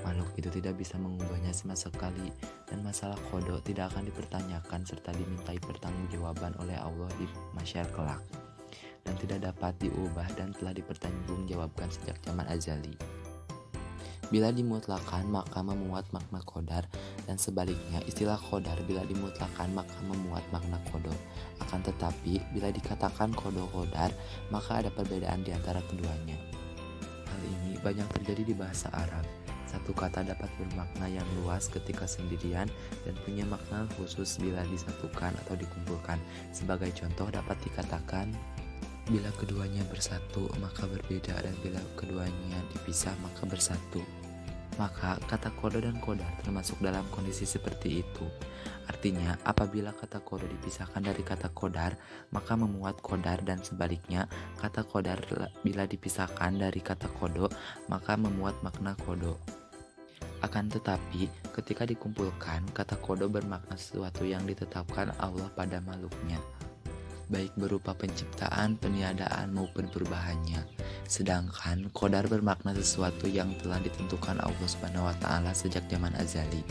Makhluk itu tidak bisa mengubahnya sama sekali, dan masalah qada tidak akan dipertanyakan serta dimintai pertanggungjawaban oleh Allah di masyar kelak, dan tidak dapat diubah dan telah dipertanggungjawabkan sejak zaman azali. Bila dimutlakan maka memuat makna qadar, dan sebaliknya istilah qadar bila dimutlakan maka memuat makna qada. Akan tetapi bila dikatakan qada-qadar maka ada perbedaan di antara keduanya. Hal ini banyak terjadi di bahasa Arab. Satu kata dapat bermakna yang luas ketika sendirian dan punya makna khusus bila disatukan atau dikumpulkan. Sebagai contoh dapat dikatakan bila keduanya bersatu maka berbeda, dan bila keduanya dipisah maka bersatu. Maka kata qada dan qadar termasuk dalam kondisi seperti itu. Artinya apabila kata qada dipisahkan dari kata qadar maka memuat qadar, dan sebaliknya kata qadar bila dipisahkan dari kata qada maka memuat makna qada. Akan tetapi ketika dikumpulkan kata qada bermakna sesuatu yang ditetapkan Allah pada makhluknya, baik berupa penciptaan, peniadaan maupun perubahannya. Sedangkan qadar bermakna sesuatu yang telah ditentukan Allah Subhanahu wa taala sejak zaman azali.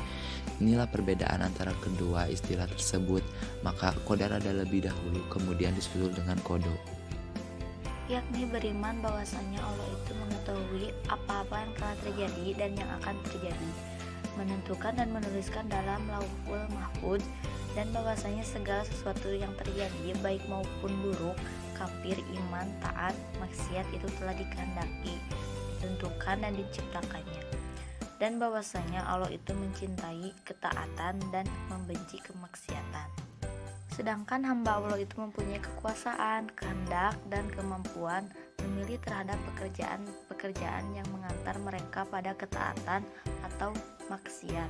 Inilah perbedaan antara kedua istilah tersebut. Maka qadar ada lebih dahulu kemudian disusul dengan qada. Yakni beriman bahwasanya Allah itu mengetahui apa-apa yang telah terjadi dan yang akan terjadi, menentukan dan menuliskan dalam Lauhul Mahfuz, dan bahwasanya segala sesuatu yang terjadi baik maupun buruk, kafir, iman, taat, maksiat itu telah dikehendaki, ditentukan dan diciptakannya, dan bahwasanya Allah itu mencintai ketaatan dan membenci kemaksiatan. Sedangkan hamba Allah itu mempunyai kekuasaan, kehendak, dan kemampuan memilih terhadap pekerjaan yang mengantar mereka pada ketaatan atau maksiat.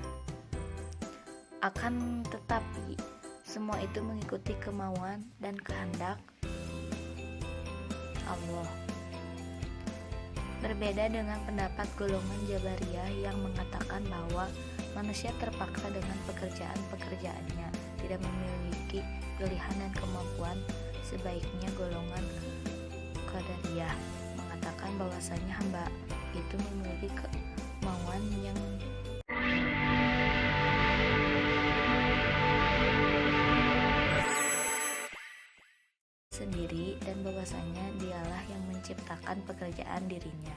Akan tetapi semua itu mengikuti kemauan dan kehendak Allah. Berbeda dengan pendapat golongan Jabariyah yang mengatakan bahwa manusia terpaksa dengan pekerjaannya, tidak memiliki pilihan dan kemampuan. Sebaiknya golongan Qadariyah mengatakan bahwasanya hamba itu memiliki kemauan yang sendiri, dan bahwasanya dialah yang menciptakan pekerjaan dirinya.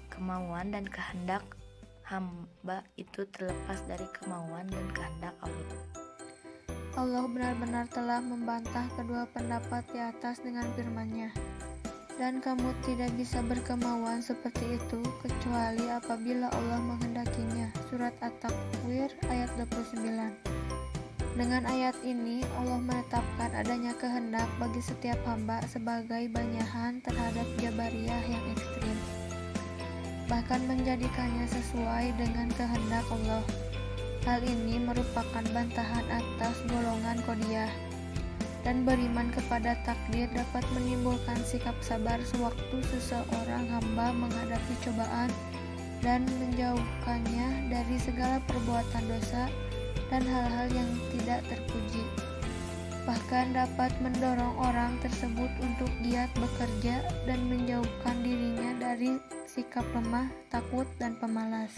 Kemauan dan kehendak hamba itu terlepas dari kemauan dan kehendak Allah. Allah benar-benar telah membantah kedua pendapat di atas dengan firman-Nya. Dan kamu tidak bisa berkemauan seperti itu kecuali apabila Allah menghendakinya. Surat At-Takwir ayat 29. Dengan ayat ini Allah menetapkan adanya kehendak bagi setiap hamba sebagai banyahan terhadap Jabariyah yang ekstrim, bahkan menjadikannya sesuai dengan kehendak Allah. Hal ini merupakan bantahan atas golongan Qadariyah. Dan beriman kepada takdir dapat menimbulkan sikap sabar sewaktu seseorang hamba menghadapi cobaan, dan menjauhkannya dari segala perbuatan dosa dan hal-hal yang tidak terpuji. Bahkan dapat mendorong orang tersebut untuk giat bekerja dan menjauhkan dirinya dari sikap lemah, takut, dan pemalas.